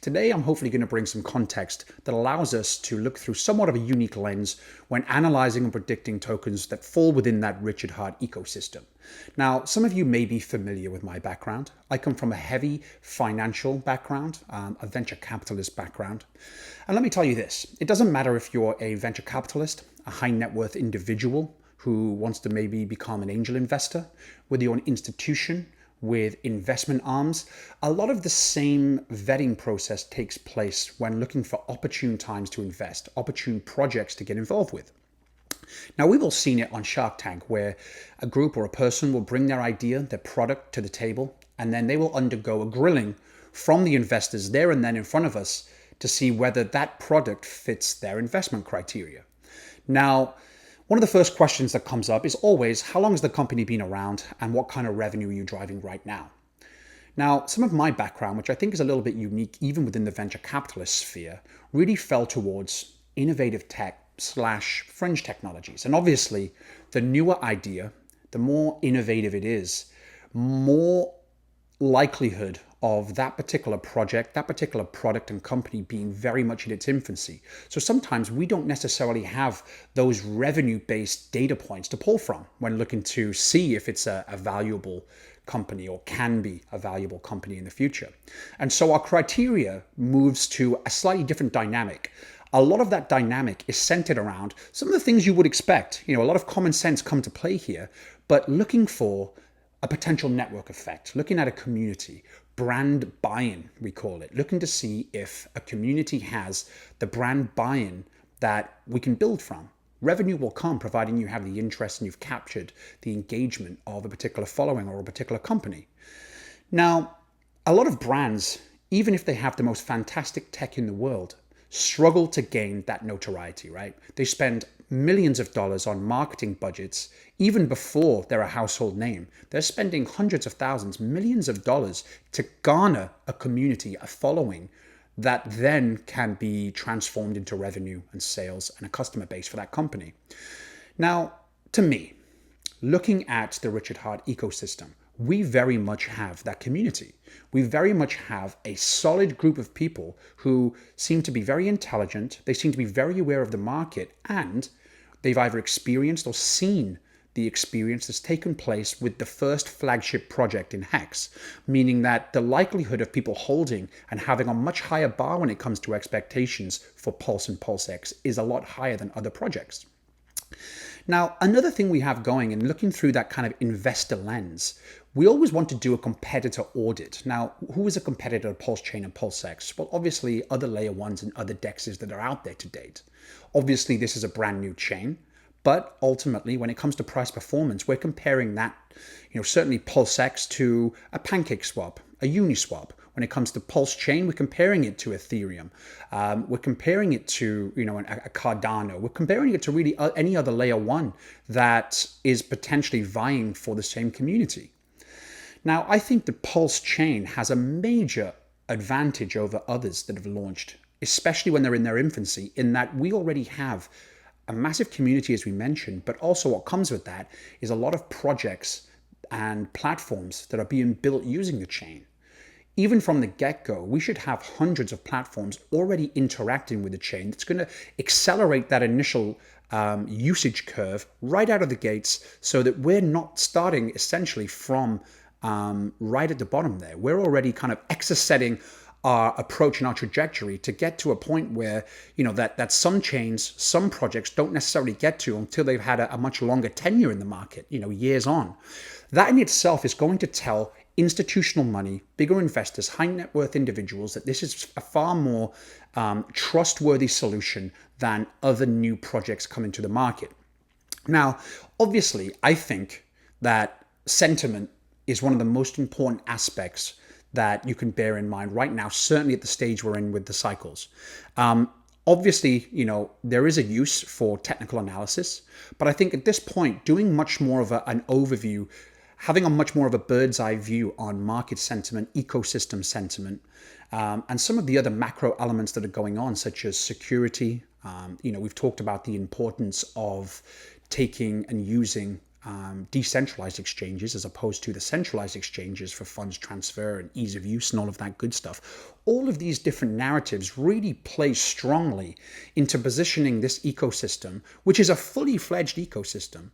Today, I'm hopefully going to bring some context that allows us to look through somewhat of a unique lens when analyzing and predicting tokens that fall within that Richard Heart ecosystem. Now, some of you may be familiar with my background. I come from a heavy financial background, a venture capitalist background. And let me tell you this, it doesn't matter if you're a venture capitalist, a high net worth individual who wants to maybe become an angel investor, whether you're an institution with investment arms, a lot of the same vetting process takes place when looking for opportune times to invest, opportune projects to get involved with. Now, we've all seen it on Shark Tank, where a group or a person will bring their idea, their product to the table, and then they will undergo a grilling from the investors there and then in front of us to see whether that product fits their investment criteria. Now, one of the first questions that comes up is always, how long has the company been around and what kind of revenue are you driving right now? Now, some of my background, which I think is a little bit unique even within the venture capitalist sphere, really fell towards innovative tech / fringe technologies. And obviously, the newer idea, the more innovative it is, more likelihood of that particular project, that particular product and company being very much in its infancy. So sometimes we don't necessarily have those revenue-based data points to pull from when looking to see if it's a valuable company or can be a valuable company in the future. And so our criteria moves to a slightly different dynamic. A lot of that dynamic is centered around some of the things you would expect. A lot of common sense come to play here, but looking for a potential network effect, looking at a community, brand buy-in, we call it, looking to see if a community has the brand buy-in that we can build from. Revenue will come providing you have the interest and you've captured the engagement of a particular following or a particular company. Now, a lot of brands, even if they have the most fantastic tech in the world, struggle to gain that notoriety, right? They spend millions of dollars on marketing budgets even before they're a household name. They're spending hundreds of thousands, millions of dollars to garner a community, a following that then can be transformed into revenue and sales and a customer base for that company. Now, to me, looking at the Richard Heart ecosystem, we very much have that community. We very much have a solid group of people who seem to be very intelligent. They seem to be very aware of the market, and they've either experienced or seen the experience that's taken place with the first flagship project in Hex, meaning that the likelihood of people holding and having a much higher bar when it comes to expectations for Pulse and PulseX is a lot higher than other projects. Now, another thing we have going and looking through that kind of investor lens, we always want to do a competitor audit. Now, who is a competitor to Pulsechain and PulseX? Well, obviously other layer ones and other DEXs that are out there to date. Obviously, this is a brand new chain, but ultimately when it comes to price performance, we're comparing that, certainly PulseX to a PancakeSwap, a Uniswap. When it comes to Pulsechain, we're comparing it to Ethereum. We're comparing it to, a Cardano. We're comparing it to really any other layer one that is potentially vying for the same community. Now, I think the Pulsechain has a major advantage over others that have launched, especially when they're in their infancy, in that we already have a massive community, as we mentioned, but also what comes with that is a lot of projects and platforms that are being built using the chain. Even from the get-go, we should have hundreds of platforms already interacting with the chain that's going to accelerate that initial usage curve right out of the gates so that we're not starting essentially from right at the bottom there. We're already kind of exerceting our approach and our trajectory to get to a point where, that some chains, some projects don't necessarily get to until they've had a much longer tenure in the market, years on. That in itself is going to tell institutional money, bigger investors, high net worth individuals that this is a far more trustworthy solution than other new projects coming to the market. Now, obviously, I think that sentiment is one of the most important aspects that you can bear in mind right now, certainly at the stage we're in with the cycles. Obviously, there is a use for technical analysis, but I think at this point, doing much more of an overview, having a much more of a bird's eye view on market sentiment, ecosystem sentiment, and some of the other macro elements that are going on, such as security. We've talked about the importance of taking and using decentralized exchanges as opposed to the centralized exchanges for funds transfer and ease of use and all of that good stuff. All of these different narratives really play strongly into positioning this ecosystem, which is a fully fledged ecosystem,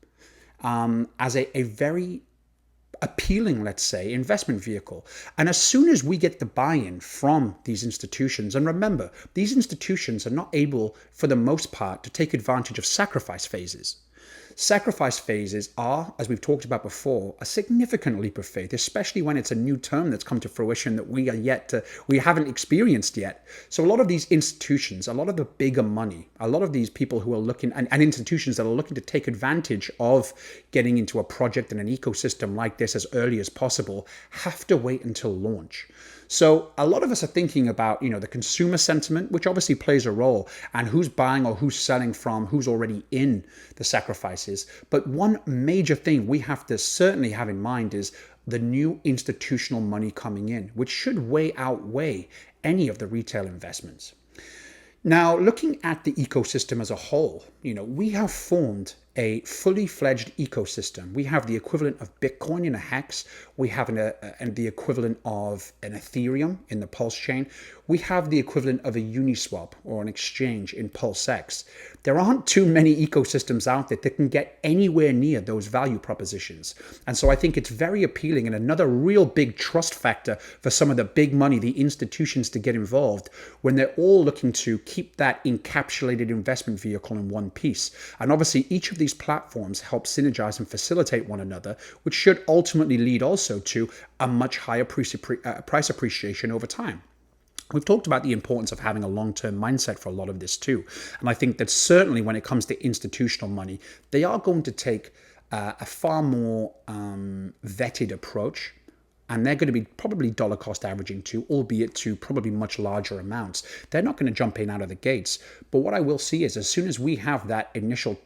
as a very appealing, let's say, investment vehicle. And as soon as we get the buy-in from these institutions, and remember, these institutions are not able, for the most part, to take advantage of sacrifice phases. Sacrifice phases are, as we've talked about before, a significant leap of faith, especially when it's a new term that's come to fruition that we haven't experienced yet. So a lot of these institutions, a lot of the bigger money, a lot of these people who are looking, and institutions that are looking to take advantage of getting into a project and an ecosystem like this as early as possible, have to wait until launch. So a lot of us are thinking about, the consumer sentiment, which obviously plays a role, and who's buying or who's selling from, who's already in the sacrifices. But one major thing we have to certainly have in mind is the new institutional money coming in, which should outweigh any of the retail investments. Now, looking at the ecosystem as a whole, we have formed a fully fledged ecosystem. We have the equivalent of Bitcoin in a hex. We have the equivalent of an Ethereum in the Pulsechain. We have the equivalent of a Uniswap or an exchange in PulseX. There aren't too many ecosystems out there that can get anywhere near those value propositions. And so I think it's very appealing and another real big trust factor for some of the big money, the institutions, to get involved when they're all looking to keep that encapsulated investment vehicle in one piece. And obviously each of these platforms help synergize and facilitate one another, which should ultimately lead also to a much higher price appreciation over time. We've talked about the importance of having a long-term mindset for a lot of this too. And I think that certainly when it comes to institutional money, they are going to take a far more vetted approach. And they're going to be probably dollar cost averaging too, albeit to probably much larger amounts. They're not going to jump in out of the gates. But what I will see is as soon as we have that initial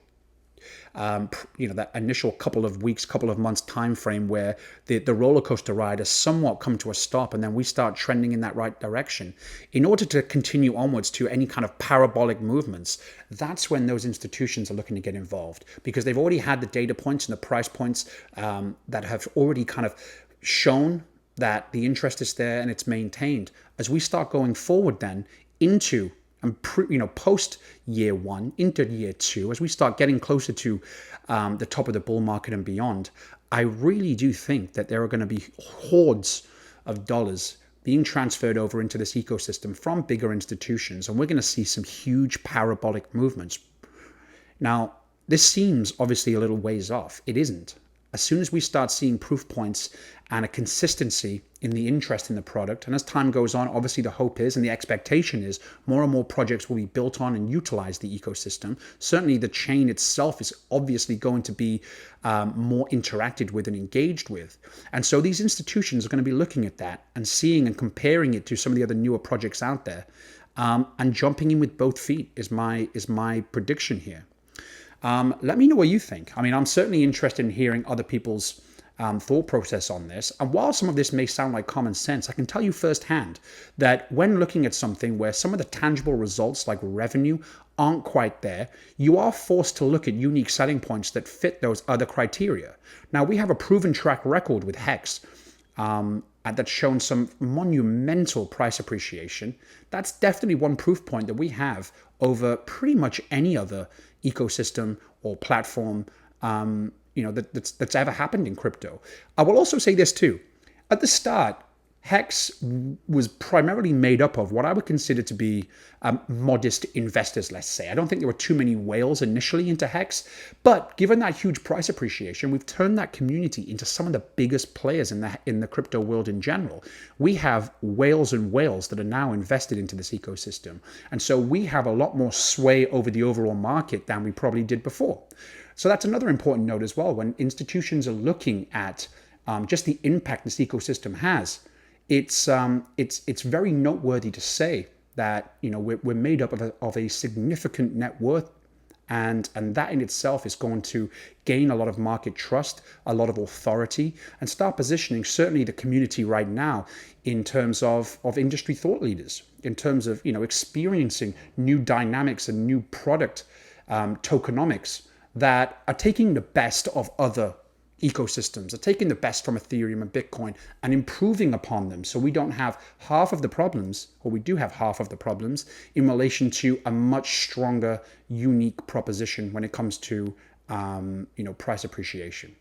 that initial couple of weeks, couple of months time frame where the roller coaster ride has somewhat come to a stop, and then we start trending in that right direction. In order to continue onwards to any kind of parabolic movements, that's when those institutions are looking to get involved, because they've already had the data points and the price points that have already kind of shown that the interest is there and it's maintained. As we start going forward then into post year one into year two, as we start getting closer to the top of the bull market and beyond, I really do think that there are going to be hordes of dollars being transferred over into this ecosystem from bigger institutions, and we're going to see some huge parabolic movements. Now, this seems obviously a little ways off. It isn't. As soon as we start seeing proof points and a consistency in the interest in the product, and as time goes on, obviously the hope is and the expectation is more and more projects will be built on and utilize the ecosystem. Certainly the chain itself is obviously going to be more interacted with and engaged with. And so these institutions are going to be looking at that and seeing and comparing it to some of the other newer projects out there, and jumping in with both feet is my prediction here. Let me know what you think. I mean, I'm certainly interested in hearing other people's thought process on this. And while some of this may sound like common sense, I can tell you firsthand that when looking at something where some of the tangible results like revenue aren't quite there, you are forced to look at unique selling points that fit those other criteria. Now, we have a proven track record with Hex that's shown some monumental price appreciation. That's definitely one proof point that we have over pretty much any other ecosystem or platform that's ever happened in crypto. I will also say this too. At the start, Hex was primarily made up of what I would consider to be modest investors, let's say. I don't think there were too many whales initially into Hex, but given that huge price appreciation, we've turned that community into some of the biggest players in the crypto world in general. We have whales and whales that are now invested into this ecosystem. And so we have a lot more sway over the overall market than we probably did before. So that's another important note as well. When institutions are looking at just the impact this ecosystem has, it's very noteworthy to say that we're made up of a significant net worth, and that in itself is going to gain a lot of market trust, a lot of authority, and start positioning certainly the community right now in terms of industry thought leaders, in terms of experiencing new dynamics and new product tokenomics that are taking the best of other ecosystems, are taking the best from Ethereum and Bitcoin and improving upon them. So we don't have half of the problems, or we do have half of the problems in relation to a much stronger, unique proposition when it comes to, price appreciation.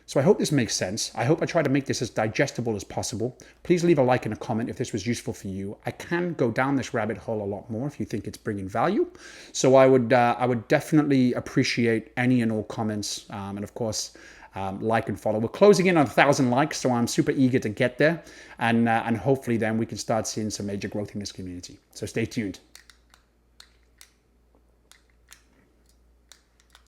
So I hope this makes sense. I hope I try to make this as digestible as possible. Please leave a like and a comment if this was useful for you. I can go down this rabbit hole a lot more if you think it's bringing value. So I would definitely appreciate any and all comments, and of course, like and follow. We're closing in on 1,000 likes, so I'm super eager to get there, and hopefully then we can start seeing some major growth in this community. So stay tuned.